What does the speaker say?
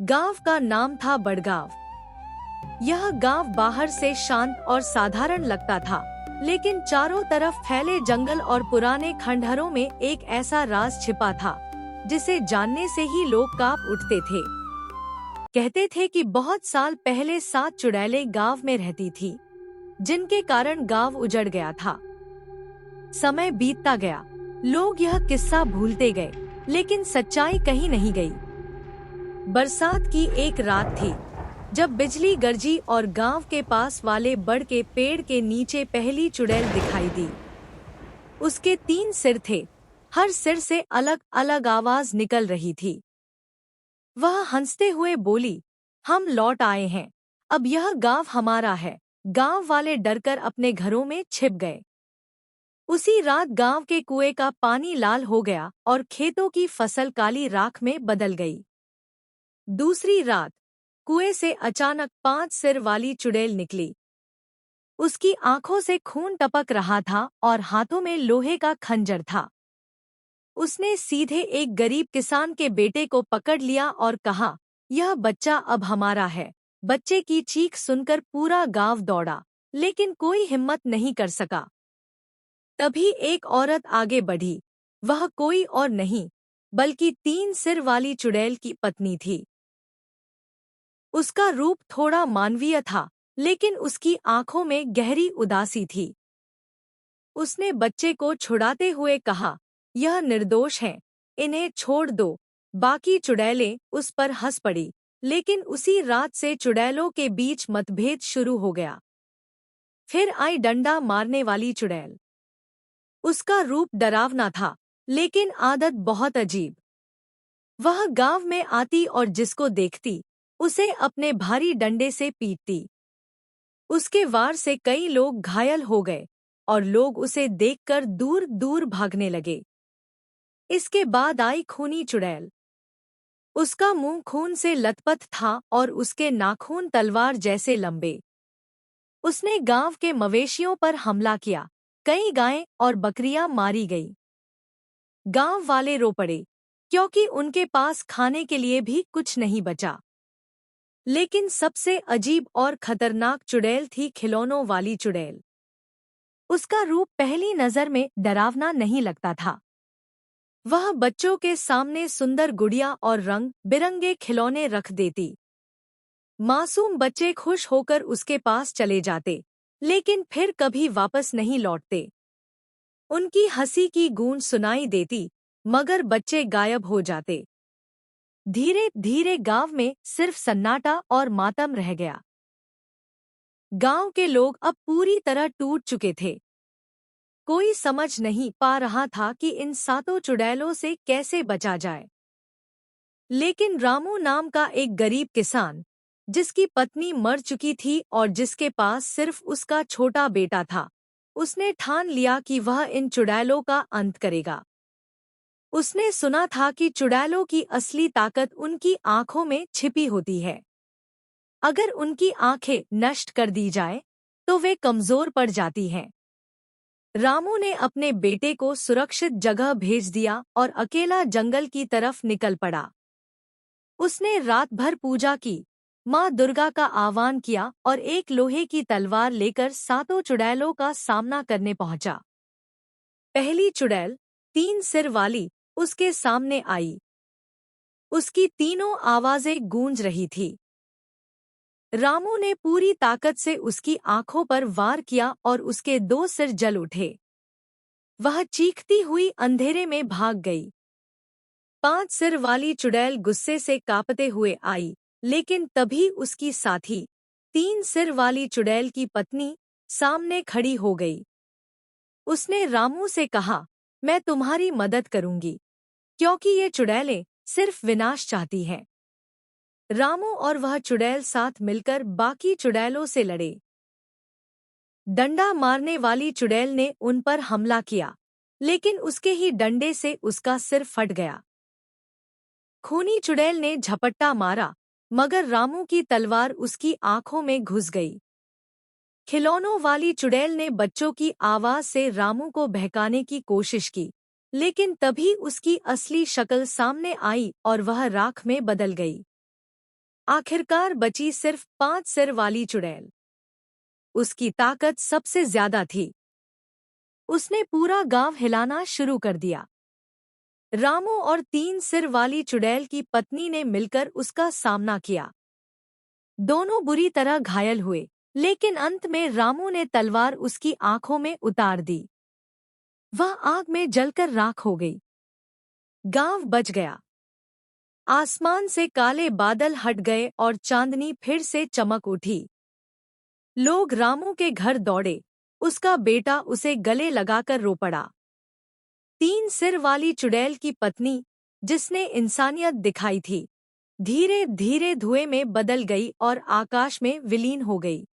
गांव का नाम था बड़गांव। यह गांव बाहर से शांत और साधारण लगता था, लेकिन चारों तरफ फैले जंगल और पुराने खंडहरों में एक ऐसा राज छिपा था जिसे जानने से ही लोग कांप उठते थे। कहते थे कि बहुत साल पहले 7 चुड़ैलें गांव में रहती थी, जिनके कारण गांव उजड़ गया था। समय बीतता गया, लोग यह किस्सा भूलते गए, लेकिन सच्चाई कहीं नहीं गई। बरसात की एक रात थी, जब बिजली गरजी और गांव के पास वाले बड़ के पेड़ के नीचे पहली चुड़ैल दिखाई दी। उसके 3 सिर थे, हर सिर से अलग अलग आवाज निकल रही थी। वह हंसते हुए बोली, हम लौट आए हैं, अब यह गांव हमारा है। गांव वाले डरकर अपने घरों में छिप गए। उसी रात गांव के कुएं का पानी लाल हो गया और खेतों की फसल काली राख में बदल गई। दूसरी रात कुएं से अचानक 5 सिर वाली चुड़ैल निकली। उसकी आंखों से खून टपक रहा था और हाथों में लोहे का खंजर था। उसने सीधे एक गरीब किसान के बेटे को पकड़ लिया और कहा, यह बच्चा अब हमारा है। बच्चे की चीख सुनकर पूरा गांव दौड़ा, लेकिन कोई हिम्मत नहीं कर सका। तभी एक औरत आगे बढ़ी। वह कोई और नहीं, बल्कि 3 सिर वाली चुड़ैल की पत्नी थी। उसका रूप थोड़ा मानवीय था, लेकिन उसकी आंखों में गहरी उदासी थी। उसने बच्चे को छुड़ाते हुए कहा, यह निर्दोष है, इन्हें छोड़ दो। बाकी चुड़ैलें उस पर हंस पड़ी, लेकिन उसी रात से चुड़ैलों के बीच मतभेद शुरू हो गया। फिर आई डंडा मारने वाली चुड़ैल। उसका रूप डरावना था, लेकिन आदत बहुत अजीब। वह गांव में आती और जिसको देखती, उसे अपने भारी डंडे से पीटती। उसके वार से कई लोग घायल हो गए और लोग उसे देखकर दूर दूर भागने लगे। इसके बाद आई खूनी चुड़ैल। उसका मुंह खून से लथपथ था और उसके नाखून तलवार जैसे लंबे। उसने गांव के मवेशियों पर हमला किया, कई गायें और बकरियां मारी गई। गांव वाले रो पड़े, क्योंकि उनके पास खाने के लिए भी कुछ नहीं बचा। लेकिन सबसे अजीब और खतरनाक चुड़ैल थी खिलौनों वाली चुड़ैल। उसका रूप पहली नजर में डरावना नहीं लगता था। वह बच्चों के सामने सुंदर गुड़िया और रंग बिरंगे खिलौने रख देती। मासूम बच्चे खुश होकर उसके पास चले जाते, लेकिन फिर कभी वापस नहीं लौटते। उनकी हंसी की गूंज सुनाई देती, मगर बच्चे गायब हो जाते। धीरे धीरे गांव में सिर्फ सन्नाटा और मातम रह गया। गांव के लोग अब पूरी तरह टूट चुके थे। कोई समझ नहीं पा रहा था कि इन 7 चुड़ैलों से कैसे बचा जाए। लेकिन रामू नाम का एक गरीब किसान, जिसकी पत्नी मर चुकी थी और जिसके पास सिर्फ उसका छोटा बेटा था, उसने ठान लिया कि वह इन चुड़ैलों का अंत करेगा। उसने सुना था कि चुड़ैलों की असली ताकत उनकी आंखों में छिपी होती है। अगर उनकी आंखें नष्ट कर दी जाए, तो वे कमजोर पड़ जाती हैं। रामू ने अपने बेटे को सुरक्षित जगह भेज दिया और अकेला जंगल की तरफ निकल पड़ा। उसने रात भर पूजा की, माँ दुर्गा का आह्वान किया और एक लोहे की तलवार लेकर 7 चुड़ैलों का सामना करने पहुंचा। पहली चुड़ैल, 3 सिर वाली, उसके सामने आई। उसकी तीनों आवाजें गूंज रही थी। रामू ने पूरी ताकत से उसकी आंखों पर वार किया और उसके 2 सिर जल उठे। वह चीखती हुई अंधेरे में भाग गई। 5 सिर वाली चुड़ैल गुस्से से कांपते हुए आई, लेकिन तभी उसकी साथी, 3 सिर वाली चुड़ैल की पत्नी, सामने खड़ी हो गई। उसने रामू से कहा, मैं तुम्हारी मदद करूंगी, क्योंकि ये चुड़ैलें सिर्फ विनाश चाहती हैं। रामू और वह चुड़ैल साथ मिलकर बाकी चुड़ैलों से लड़े। डंडा मारने वाली चुड़ैल ने उन पर हमला किया, लेकिन उसके ही डंडे से उसका सिर फट गया। खूनी चुड़ैल ने झपट्टा मारा, मगर रामू की तलवार उसकी आंखों में घुस गई। खिलौनों वाली चुड़ैल ने बच्चों की आवाज से रामू को बहकाने की कोशिश की, लेकिन तभी उसकी असली शक्ल सामने आई और वह राख में बदल गई। आखिरकार बची सिर्फ 5 सिर वाली चुड़ैल। उसकी ताकत सबसे ज्यादा थी। उसने पूरा गांव हिलाना शुरू कर दिया। रामू और 3 सिर वाली चुड़ैल की पत्नी ने मिलकर उसका सामना किया। दोनों बुरी तरह घायल हुए, लेकिन अंत में रामू ने तलवार उसकी आंखों में उतार दी। वह आग में जलकर राख हो गई। गांव बच गया। आसमान से काले बादल हट गए और चांदनी फिर से चमक उठी। लोग रामू के घर दौड़े। उसका बेटा उसे गले लगाकर रो पड़ा। 3 सिर वाली चुड़ैल की पत्नी, जिसने इंसानियत दिखाई थी, धीरे धीरे धुएं में बदल गई और आकाश में विलीन हो गई।